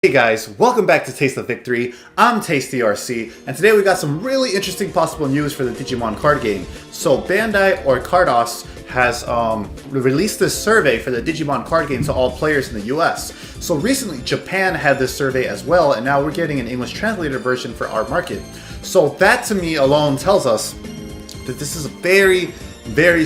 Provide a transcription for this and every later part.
Hey guys, welcome back to Taste of Victory. I'm TastyRC, and today we got some really interesting possible news for the Digimon card game. So Bandai, or Cardos, has released this survey for the Digimon card game to all players in the US. So recently Japan had this survey as well, and now we're getting an English translated version for our market. So that to me alone tells us that this is very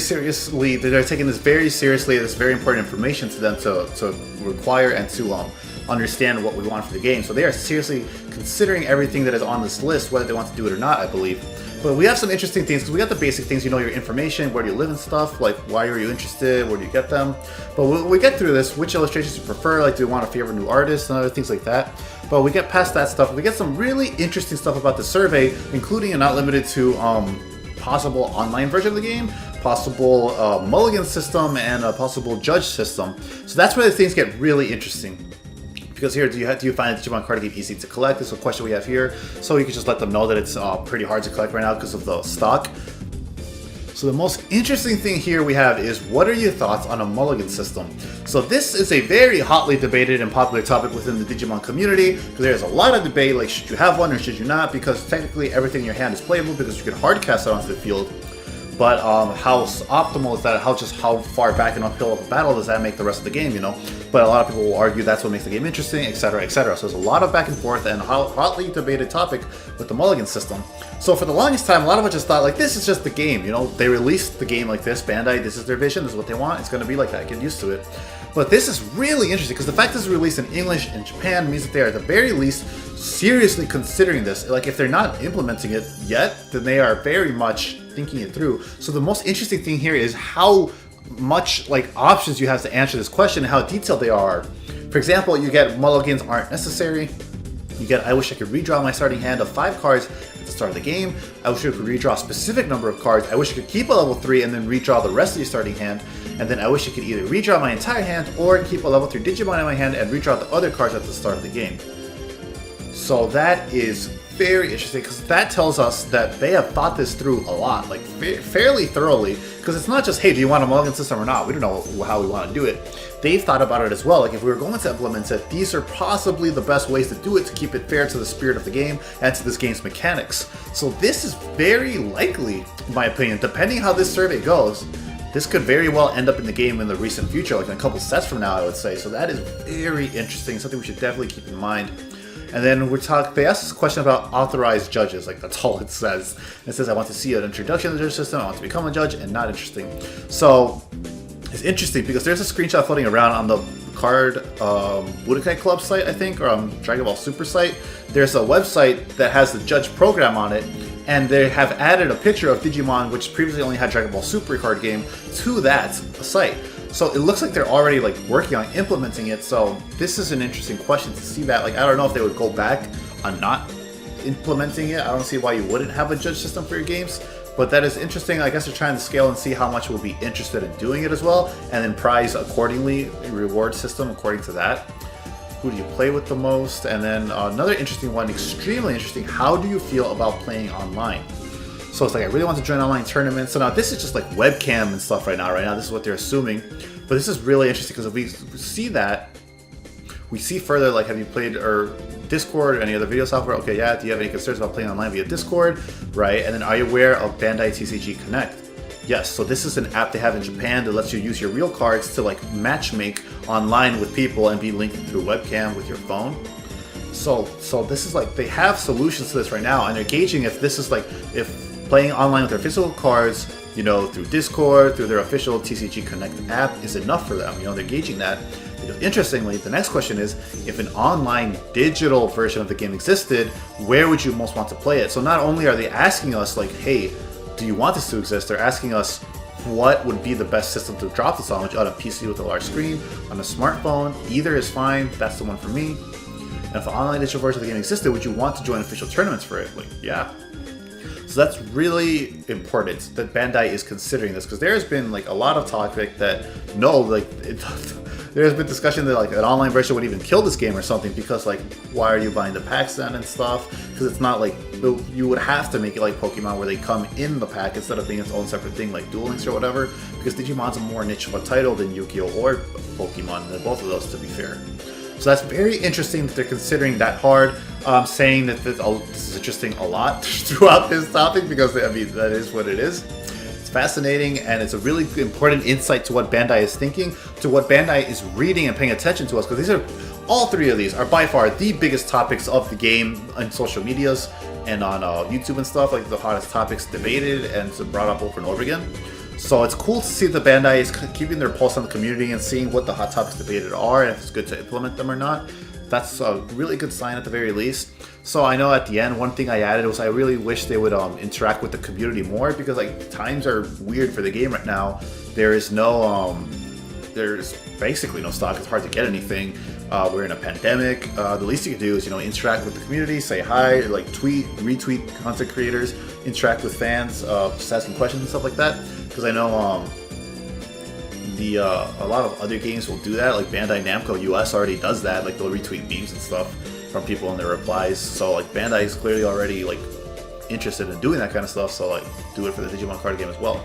seriously, that they're taking this very seriously. This is very important information to them to require and to understand what we want for the game. So they are seriously considering everything that is on this list, whether they want to do it or not, I believe. But we have some interesting things, because we got the basic things, you know, your information, where do you live and stuff, like why are you interested, where do you get them. But when we get through this, which illustrations you prefer, like do you want to favor new artists and other things like that. But we get past that stuff, we get some really interesting stuff about the survey, including and not limited to possible online version of the game, possible Mulligan system, and a possible judge system. So that's where the things get really interesting. Because here, do you find the Digimon card game easy to collect? This is a question we have here. So you can just let them know that it's pretty hard to collect right now because of the stock. So the most interesting thing here we have is, what are your thoughts on a Mulligan system? So this is a very hotly debated and popular topic within the Digimon community, because there's a lot of debate, like should you have one or should you not, because technically everything in your hand is playable because you can hard cast it onto the field. But how optimal is that? How far back and uphill of a battle does that make the rest of the game, you know? But a lot of people will argue that's what makes the game interesting, etc., etc. So there's a lot of back and forth and hotly debated topic with the Mulligan system. So for the longest time, a lot of us just thought, like, this is just the game, you know? They released the game like this, Bandai, this is their vision, this is what they want, it's going to be like that, get used to it. But this is really interesting, because the fact that it's released in English in Japan means that they are at the very least seriously considering this. Like, if they're not implementing it yet, then they are very much thinking it through. So the most interesting thing here is how much options you have to answer this question and how detailed they are. For example, you get mulligans aren't necessary. You get, I wish I could redraw my starting hand of 5 cards at the start of the game. I wish I could redraw a specific number of cards. I wish I could keep a level 3 and then redraw the rest of your starting hand. And then I wish I could either redraw my entire hand or keep a level 3 Digimon in my hand and redraw the other cards at the start of the game. So that is very interesting, because that tells us that they have thought this through a lot, like fairly thoroughly, because it's not just, hey, do you want a Mulligan system or not? We don't know how we want to do it. They've thought about it as well. Like, if we were going to implement it, these are possibly the best ways to do it to keep it fair to the spirit of the game and to this game's mechanics. So this is very likely, in my opinion, depending how this survey goes, this could very well end up in the game in the recent future, like in a couple sets from now, I would say. So that is very interesting, something we should definitely keep in mind. And then they asked this question about authorized judges, like that's all it says. It says, I want to see an introduction to the judge system, I want to become a judge, and not interesting. So it's interesting because there's a screenshot floating around on the card Budokai Club site, I think, or on Dragon Ball Super site. There's a website that has the judge program on it, and they have added a picture of Digimon, which previously only had Dragon Ball Super card game, to that site. So it looks like they're already working on implementing it. So this is an interesting question to see that. I don't know if they would go back on not implementing it. I don't see why you wouldn't have a judge system for your games. But that is interesting. I guess they're trying to scale and see how much we'll be interested in doing it as well, and then prize accordingly, reward system according to that. Who do you play with the most? And then another interesting one, extremely interesting, how do you feel about playing online? So it's like, I really want to join online tournaments. So now this is just like webcam and stuff right now. This is what they're assuming. But this is really interesting, because if we see that, we see further, like, have you played or Discord or any other video software? Okay, yeah. Do you have any concerns about playing online via Discord? Right. And then, are you aware of Bandai Tcg Connect? Yes. So this is an app they have in Japan that lets you use your real cards to matchmake online with people and be linked through webcam with your phone. So this is they have solutions to this right now, and they're gauging if this is if playing online with their physical cards, you know, through Discord, through their official TCG Connect app is enough for them. You know, they're gauging that. Interestingly, the next question is, if an online digital version of the game existed, where would you most want to play it? So not only are they asking us, hey, do you want this to exist? They're asking us, what would be the best system to drop this on? Which, on a PC with a large screen, on a smartphone, either is fine. That's the one for me. And if an online digital version of the game existed, would you want to join official tournaments for it? Yeah. So that's really important that Bandai is considering this, because there's been a lot of talk that there's been discussion that an online version would even kill this game or something, because why are you buying the packs then and stuff? Because it's not you would have to make it like Pokemon, where they come in the pack instead of being its own separate thing like Duel Links or whatever, because Digimon's a more niche of a title than Yu-Gi-Oh or Pokemon, than both of those, to be fair. So that's very interesting that they're considering that hard. Saying that this is interesting a lot throughout this topic, because I mean, that is what it is. It's fascinating, and it's a really important insight to what Bandai is thinking, to what Bandai is reading and paying attention to us, because these are, all three of these are by far the biggest topics of the game on social medias and on YouTube and stuff, like the hottest topics debated and brought up over and over again. So it's cool to see that Bandai is keeping their pulse on the community and seeing what the hot topics debated are, and if it's good to implement them or not. That's a really good sign at the very least. So I know at the end, one thing I added was I really wish they would interact with the community more, because like times are weird for the game right now. There is no, there's basically no stock. It's hard to get anything. We're in a pandemic. The least you can do is, interact with the community, say hi, like tweet, retweet content creators, interact with fans, just asking questions and stuff like that. Because I know a lot of other games will do that. Like Bandai Namco US already does that. Like they'll retweet memes and stuff from people in their replies. So like Bandai is clearly already like interested in doing that kind of stuff. So like do it for the Digimon card game as well.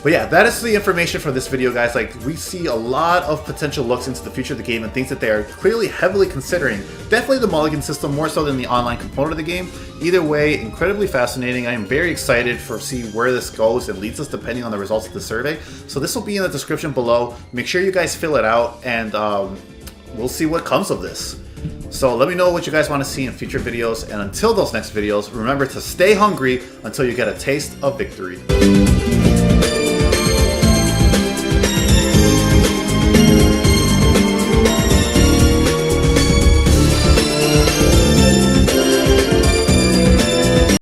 But yeah, that is the information for this video, guys. Like, we see a lot of potential looks into the future of the game and things that they are clearly heavily considering. Definitely the Mulligan system, more so than the online component of the game. Either way, incredibly fascinating. I am very excited for see where this goes and leads us, depending on the results of the survey. So this will be in the description below. Make sure you guys fill it out, and we'll see what comes of this. So let me know what you guys want to see in future videos, and until those next videos, remember to stay hungry until you get a taste of victory.